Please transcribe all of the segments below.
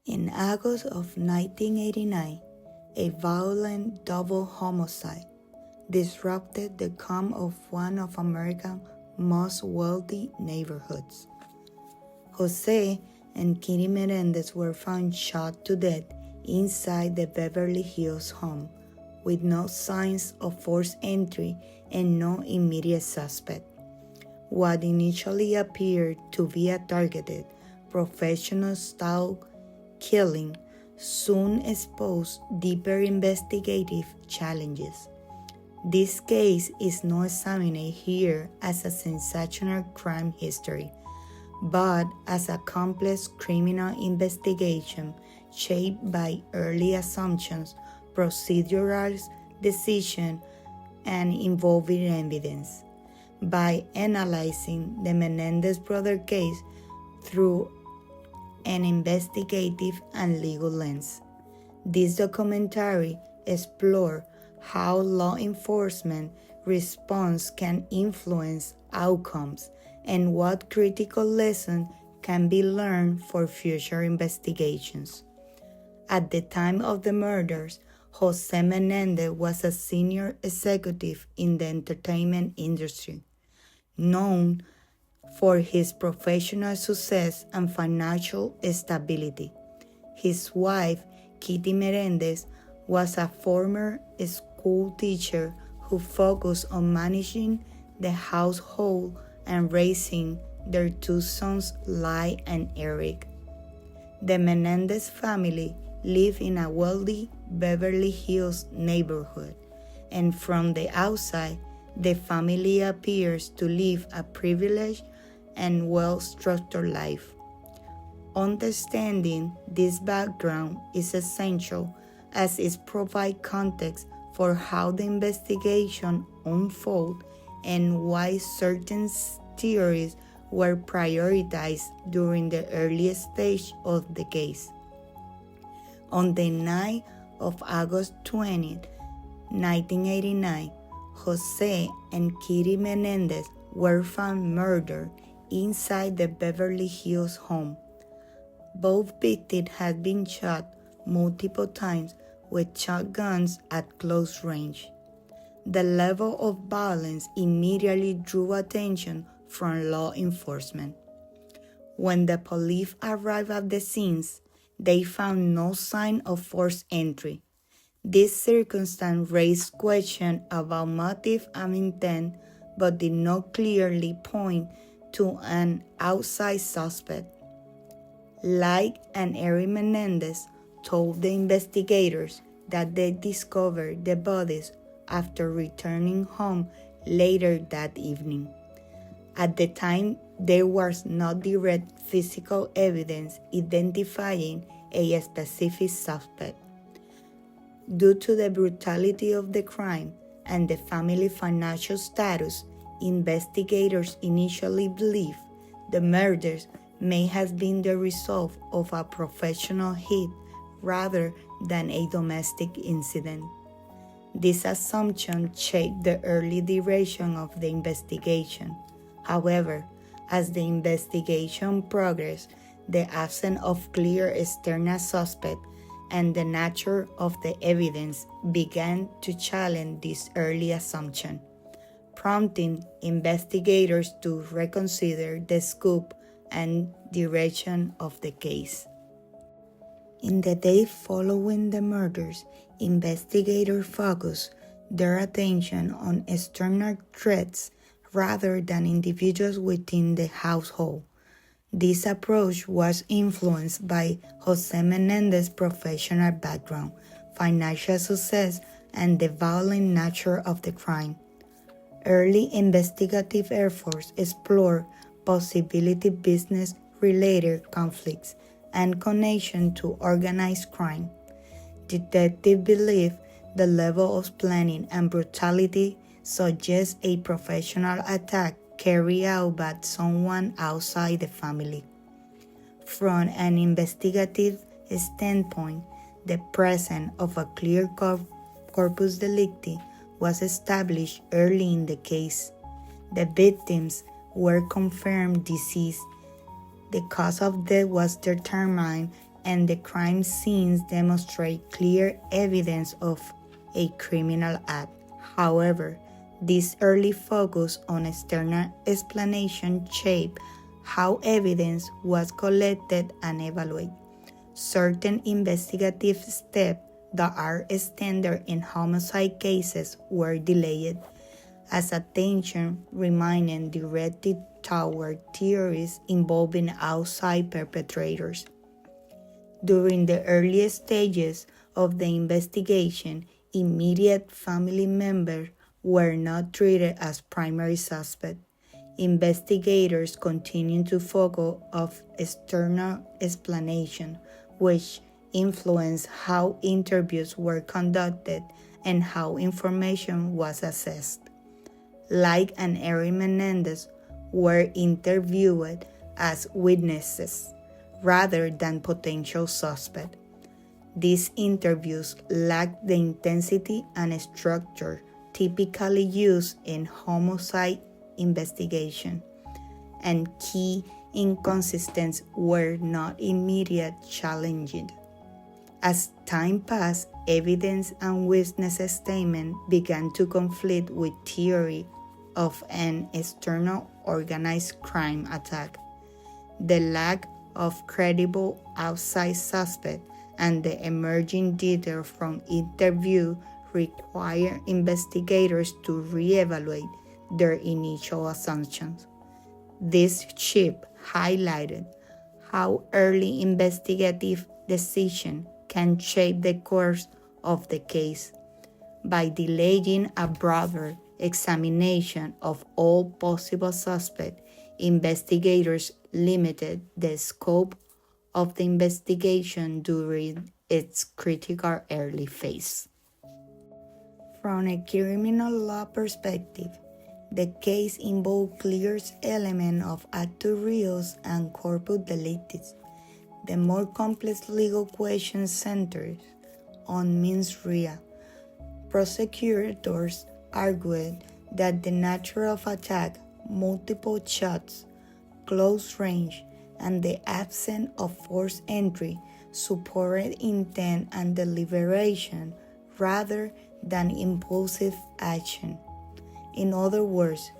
In August of 1989, a violent double homicide disrupted the calm of one of America's most wealthy neighborhoods. Jose and Kitty Menendez were found shot to death inside the Beverly Hills home, with no signs of forced entry and no immediate suspect. What initially appeared to be a targeted, professional-style killing soon exposed deeper investigative challenges. This case is not examined here as a sensational crime history, but as a complex criminal investigation shaped by early assumptions, procedural decisions, and involving evidence. By analyzing the Menendez brother case through an investigative and legal lens, this documentary explores how law enforcement response can influence outcomes and what critical lessons can be learned for future investigations. At the time of the murders, Jose Menendez was a senior executive in the entertainment industry, known for his professional success and financial stability. His wife, Kitty Menendez, was a former school teacher who focused on managing the household and raising their two sons, Lai and Eric. The Menendez family lived in a wealthy Beverly Hills neighborhood, and from the outside, the family appears to live a privileged and well-structured life. Understanding this background is essential as it provides context for how the investigation unfolded and why certain theories were prioritized during the early stage of the case. On the night of August 20, 1989, Jose and Kitty Menendez were found murdered inside the Beverly Hills home. Both victims had been shot multiple times with shotguns at close range. The level of violence immediately drew attention from law enforcement. When the police arrived at the scenes, they found no sign of forced entry. This circumstance raised questions about motive and intent, but did not clearly point to an outside suspect. Lai and Eric Menendez told the investigators that they discovered the bodies after returning home later that evening. At the time, there was no direct physical evidence identifying a specific suspect. Due to the brutality of the crime and the family's financial status, investigators initially believed the murders may have been the result of a professional hit rather than a domestic incident. This assumption shaped the early direction of the investigation. However, as the investigation progressed, the absence of clear external suspect and the nature of the evidence began to challenge this early assumption, prompting investigators to reconsider the scope and direction of the case. In the days following the murders, investigators focused their attention on external threats rather than individuals within the household. This approach was influenced by Jose Menendez's professional background, financial success, and the violent nature of the crime. Early investigative efforts explored possibility business-related conflicts and connection to organized crime. Detectives believe the level of planning and brutality suggests a professional attack carried out by someone outside the family. From an investigative standpoint, the presence of a clear corpus delicti was established early in the case. The victims were confirmed deceased. The cause of death was determined and the crime scenes demonstrate clear evidence of a criminal act. However, this early focus on external explanation shaped how evidence was collected and evaluated. Certain investigative steps that are standard in homicide cases were delayed, as attention remained directed toward theories involving outside perpetrators. During the early stages of the investigation, immediate family members were not treated as primary suspects. Investigators continued to focus on external explanation, which influenced how interviews were conducted and how information was assessed. Like and Eric Menendez were interviewed as witnesses rather than potential suspects. These interviews lacked the intensity and structure typically used in homicide investigation, and key inconsistencies were not immediately challenged. As time passed, evidence and witness statements began to conflict with theory of an external organized crime attack. The lack of credible outside suspects and the emerging detail from interview require investigators to reevaluate their initial assumptions. This shift highlighted how early investigative decisions can shape the course of the case. By delaying a broader examination of all possible suspects, investigators limited the scope of the investigation during its critical early phase. From a criminal law perspective, the case involved clear elements of actus reus and corpus delicti. The more complex legal question centers on mens rea. Prosecutors argued that the nature of attack, multiple shots, close range, and the absence of forced entry supported intent and deliberation rather than impulsive action. In other words,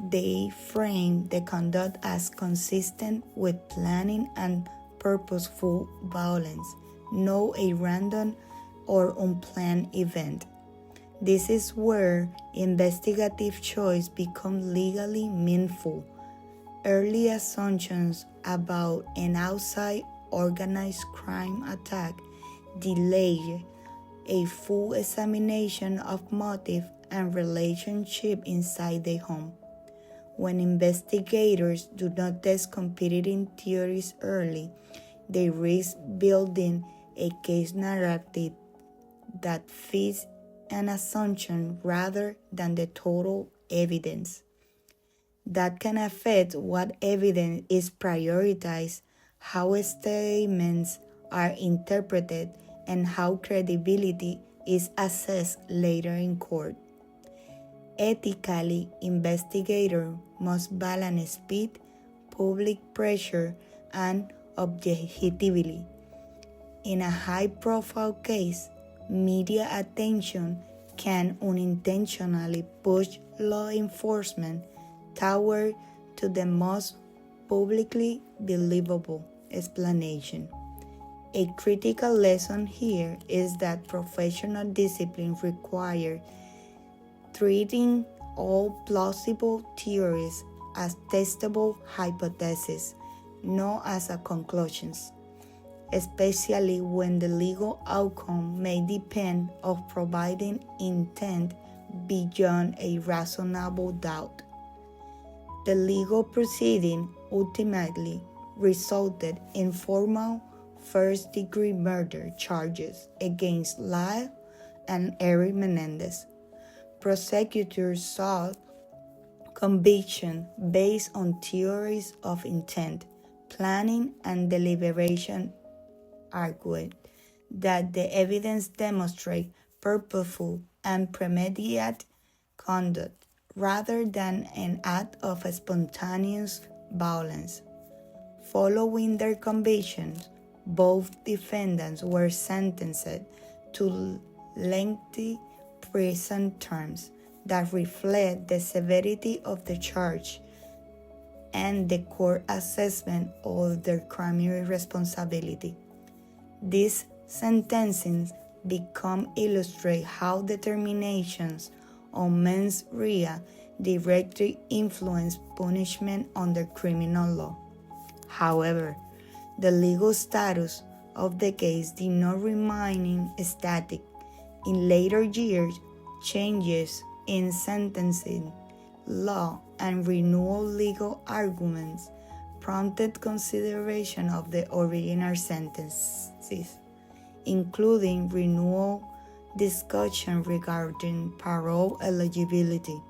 they framed the conduct as consistent with planning and purposeful violence, not a random or unplanned event. This is where investigative choice becomes legally meaningful. Early assumptions about an outside organized crime attack delay a full examination of motive and relationship inside the home. When investigators do not test competing theories early, they risk building a case narrative that fits an assumption rather than the total evidence. That can affect what evidence is prioritized, how statements are interpreted, and how credibility is assessed later in court. Ethically, investigators must balance speed, public pressure, and objectivity. In a high-profile case, media attention can unintentionally push law enforcement toward to the most publicly believable explanation. A critical lesson here is that professional discipline requires treating all plausible theories as testable hypotheses, not as a conclusions, especially when the legal outcome may depend on providing intent beyond a reasonable doubt. The legal proceeding ultimately resulted in formal first-degree murder charges against Lyle and Eric Menendez. Prosecutors sought conviction based on theories of intent, planning, and deliberation, argued that the evidence demonstrates purposeful and premeditated conduct rather than an act of spontaneous violence. Following their convictions, Both defendants were sentenced to lengthy prison terms that reflect the severity of the charge and the court assessment of their criminal responsibility. These sentencings become illustrate how determinations on mens rea directly influence punishment under criminal law. However, the legal status of the case did not remain static. In later years, changes in sentencing law and renewal legal arguments prompted consideration of the original sentences, including renewal discussion regarding parole eligibility.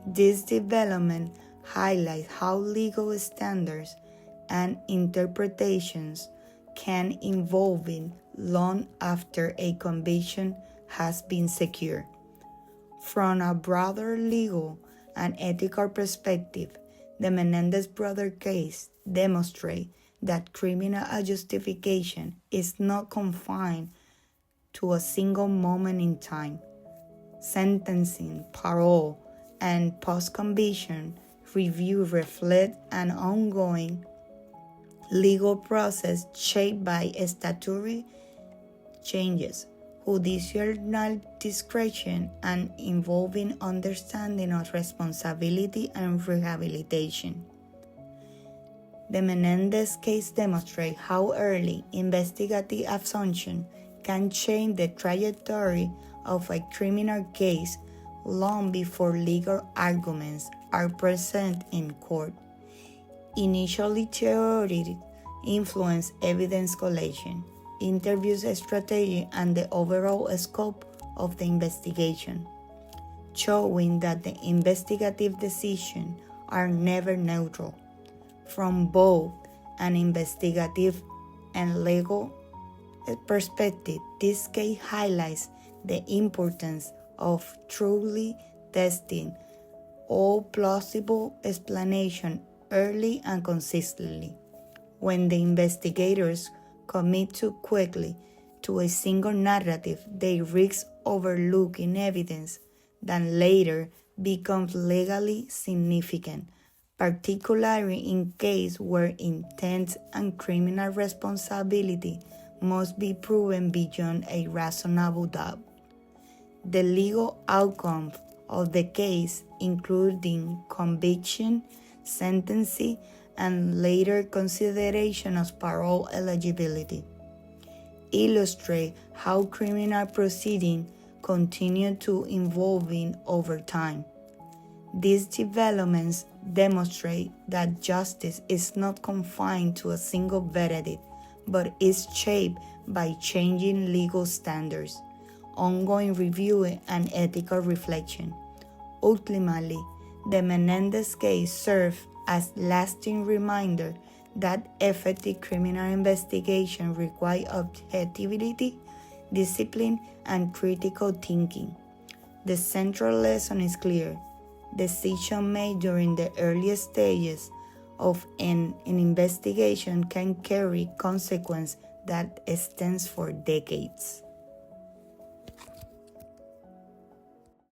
This development highlights how legal standards and interpretations can evolve long after a conviction has been secured. From a broader legal and ethical perspective, the Menendez brothers case demonstrates that criminal justification is not confined to a single moment in time. Sentencing, parole, and post-conviction review reflect an ongoing legal process shaped by statutory changes, judicial discretion, and involving understanding of responsibility and rehabilitation. The Menendez case demonstrates how early investigative assumption can change the trajectory of a criminal case long before legal arguments are present in court. Initially, theory influenced evidence collection, interviews strategy, and the overall scope of the investigation, showing that the investigative decisions are never neutral. From both an investigative and legal perspective, this case highlights the importance of truly testing all plausible explanations early and consistently. When the investigators commit too quickly to a single narrative, they risk overlooking evidence that later becomes legally significant, particularly in cases where intent and criminal responsibility must be proven beyond a reasonable doubt. The legal outcome of the case, including conviction, sentencing, and later consideration of parole eligibility, illustrate how criminal proceedings continue to evolve over time. These developments demonstrate that justice is not confined to a single verdict, but is shaped by changing legal standards, ongoing review, and ethical reflection. Ultimately, the Menendez case serves as lasting reminder that effective criminal investigation requires objectivity, discipline, and critical thinking. The central lesson is clear. Decisions made during the earliest stages of an investigation can carry consequences that extend for decades.